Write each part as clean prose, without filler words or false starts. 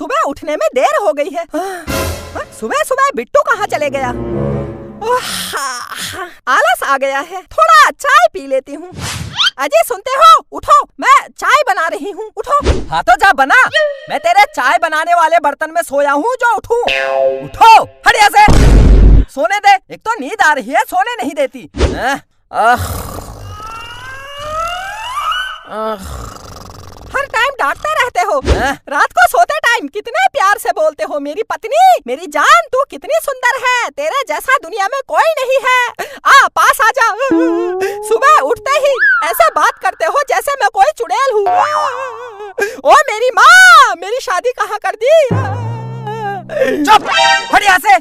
सुबह उठने में देर हो गई है। सुबह सुबह बिट्टू कहाँ चले गया? आलस आ गया है, थोड़ा चाय पी लेती हूँ। अजय सुनते हो? उठो, मैं चाय बना रही हूँ, उठो। हाँ तो जा बना, मैं तेरे चाय बनाने वाले बर्तन में सोया हूँ जो उठूं। उठो, हट यहाँ से, सोने दे। एक तो नींद आ रही है, सोने नहीं देती। हर टाइम डांटते रहते हो। रात को सोते टाइम कितने प्यार से बोलते हो, मेरी पत्नी, मेरी जान, तू कितनी सुंदर है, तेरे जैसा दुनिया में कोई नहीं है, आ पास आ जा। सुबह उठते ही ऐसे बात करते हो जैसे मैं कोई चुड़ैल हूँ। ओ मेरी माँ, मेरी शादी कहाँ कर दी? चुप, हट यहाँ से।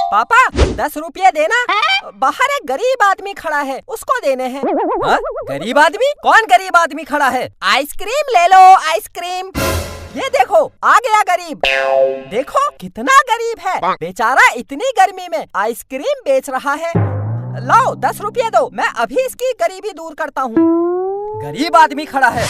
पापा 10 रुपये देना, बाहर एक गरीब आदमी खड़ा है, उसको देने हैं। गरीब आदमी? कौन गरीब आदमी खड़ा है? आइसक्रीम ले लो, आइसक्रीम। ये देखो आ गया गरीब, देखो कितना गरीब है बेचारा, इतनी गर्मी में आइसक्रीम बेच रहा है। लाओ 10 रुपये दो, मैं अभी इसकी गरीबी दूर करता हूँ। गरीब आदमी खड़ा है।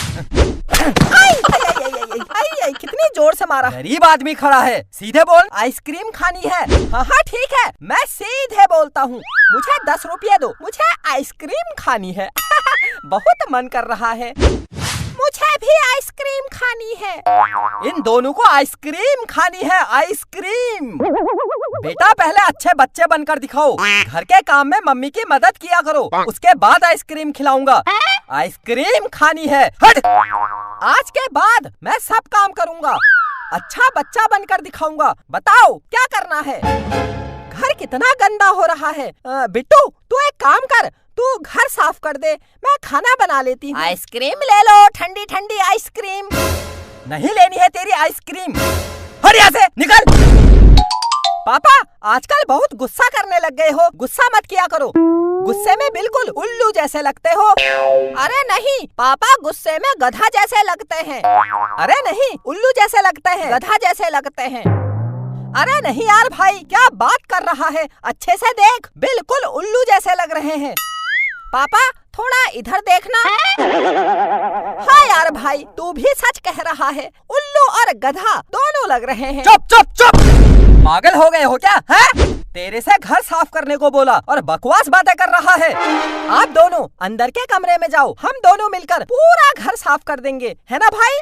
कितनी जोर से मारा। गरीब आदमी खड़ा है, सीधे बोल, आइसक्रीम खानी है। हाँ हाँ ठीक है, मैं सीधे बोलता हूँ, मुझे 10 रुपये दो, मुझे आइसक्रीम खानी है। बहुत मन कर रहा है, मुझे भी आइसक्रीम खानी है। इन दोनों को आइसक्रीम खानी है, आइसक्रीम। बेटा पहले अच्छे बच्चे बनकर दिखाओ, घर के काम में मम्मी की मदद किया करो, उसके बाद आइसक्रीम खिलाऊंगा। आइसक्रीम खानी है, हट। आज के बाद मैं सब काम करूंगा, अच्छा बच्चा बनकर दिखाऊंगा। बताओ क्या करना है? घर कितना गंदा हो रहा है। बिट्टू तू एक काम कर, तू घर साफ कर दे, मैं खाना बना लेती हूँ। आइसक्रीम ले लो, ठंडी ठंडी आइसक्रीम। नहीं लेनी है तेरी आइसक्रीम, हट यहाँ से, निकल। पापा आजकल बहुत गुस्सा करने लग गए हो, गुस्सा मत किया करो, गुस्से में बिल्कुल उल्लू जैसे लगते हो। अरे नहीं पापा, गुस्से में गधा जैसे लगते हैं। अरे नहीं, उल्लू जैसे लगते हैं, गधा जैसे लगते हैं। अरे नहीं यार भाई, क्या बात कर रहा है, अच्छे से देख, बिल्कुल उल्लू जैसे लग रहे हैं। पापा थोड़ा इधर देखना। हाँ यार भाई, तू भी सच कह रहा है, उल्लू और गधा दोनों लग रहे हैं। चुप चुप चुप, पागल हो गए हो क्या? है तेरे से घर साफ करने को बोला और बकवास बातें कर रहा है। आप दोनों अंदर के कमरे में जाओ, हम दोनों मिलकर पूरा घर साफ कर देंगे, है ना भाई?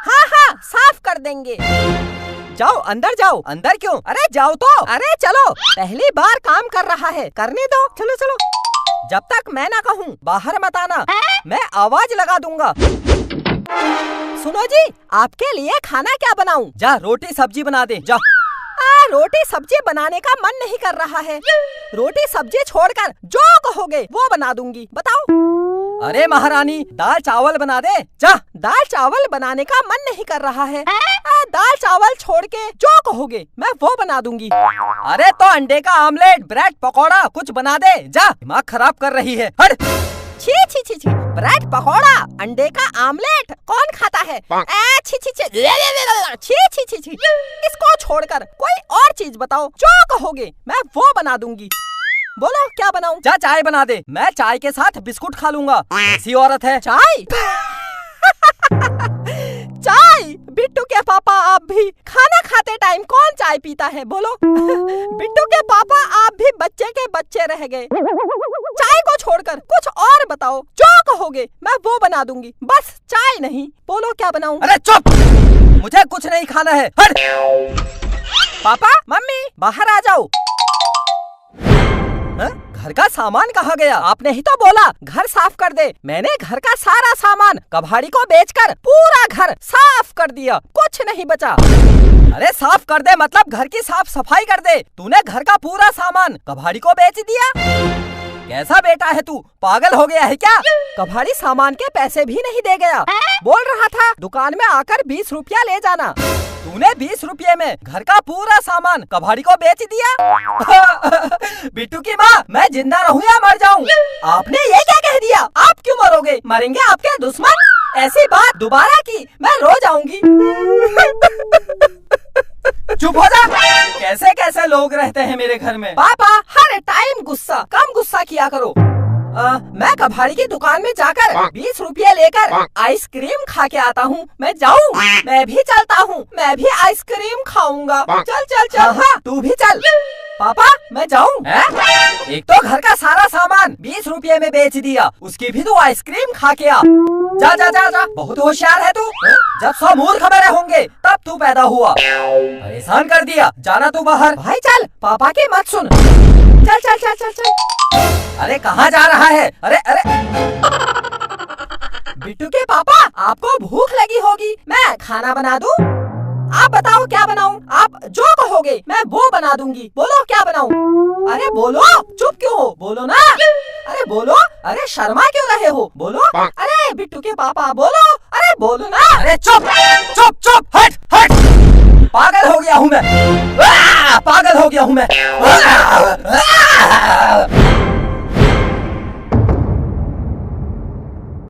हाँ हाँ साफ कर देंगे। जाओ अंदर जाओ। अंदर क्यों? अरे जाओ तो। अरे चलो, पहली बार काम कर रहा है, करने दो, चलो चलो। जब तक मैं ना कहूँ बाहर मत आना, मैं आवाज लगा दूंगा। सुनो जी, आपके लिए खाना क्या बनाऊं? जा रोटी सब्जी बना दे, जा। रोटी सब्जी बनाने का मन नहीं कर रहा है, रोटी सब्जी छोड़कर जो कहोगे वो बना दूंगी, बताओ। अरे महारानी, दाल चावल बना दे, जा। दाल चावल बनाने का मन नहीं कर रहा है, दाल चावल छोड़ के जो कहोगे मैं वो बना दूंगी। अरे तो अंडे का आमलेट, ब्रेड पकौड़ा कुछ बना दे, जा। दिमाग खराब कर रही है, हट। छी छी छी छी, ब्रेड पकौड़ा, अंडे का आमलेट कौन खाता है? छी छी छी छी छी छी छी। इसको छोड़कर कोई और चीज बताओ, जो कहोगे मैं वो बना दूंगी। बोलो क्या बनाऊं? जा चाय बना दे, मैं चाय के साथ बिस्कुट खा लूंगा। ऐसी औरत है। चाय? चाय? बिट्टू के पापा आप भी खाना खाते टाइम कौन चाय पीता है, बोलो? बिट्टू के पापा आप भी बच्चे के बच्चे रह गए। चाय को छोड़कर कुछ और बताओ, जो कहोगे मैं वो बना दूंगी, बस चाय नहीं। बोलो क्या बनाऊं? अरे चुप, मुझे कुछ नहीं खाना है, हट। पापा मम्मी बाहर आ जाओ। घर का सामान कहाँ गया? आपने ही तो बोला घर साफ कर दे, मैंने घर का सारा सामान कबाड़ी को बेचकर पूरा घर साफ कर दिया, कुछ नहीं बचा। अरे साफ कर दे मतलब घर की साफ सफाई कर दे, तूने घर का पूरा सामान कबाड़ी को बेच दिया। कैसा बेटा है तू, पागल हो गया है क्या? कबाड़ी सामान के पैसे भी नहीं दे गया, बोल रहा था दुकान में आकर 20 रुपया ले जाना, तूने 20 रुपये में घर का पूरा सामान कबाड़ी को बेच दिया। बिट्टू की माँ, मैं जिंदा रहूं या मर जाऊं? आपने ये क्या कह दिया? आप क्यों मरोगे? मरेंगे आपके दुश्मन। ऐसी बात दोबारा की मैं रो जाऊंगी। चुप हो जा। कैसे कैसे लोग रहते हैं मेरे घर में। पापा हर टाइम गुस्सा, कम गुस्सा किया करो। मैं कबाड़ी की दुकान में जाकर 20 रुपये लेकर आइसक्रीम खा के आता हूँ। मैं जाऊँ? मैं भी चलता हूँ, मैं भी आइसक्रीम खाऊंगा। चल चल चल। हाँ तू भी चल। पापा मैं जाऊँ? एक तो घर का सारा सामान 20 रुपये में बेच दिया, उसकी भी तू आइसक्रीम खा के आ। जा जा जा जा, बहुत होशियार है तू। जब 100 मूर्ख बड़े होंगे तब तू पैदा हुआ। परेशान कर दिया, जाना तू बाहर। भाई चल, पापा की मत सुन। चल चल चल चल चल। अरे कहाँ जा रहा है? अरे अरे बिट्टू के पापा, आपको भूख लगी होगी, मैं खाना बना दूं? आप बताओ क्या बनाऊं? आप जो कहोगे मैं वो बना दूंगी। बोलो क्या बनाऊं? अरे बोलो, चुप क्यों हो? बोलो ना। अरे बोलो। अरे शर्मा क्यों रहे हो? बोलो। अरे बिट्टू के पापा बोलो। अरे बोलो ना। अरे चुप चुप चुप, हट हट। पागल हो गया हूँ मैं, पागल हो गया हूँ मैं।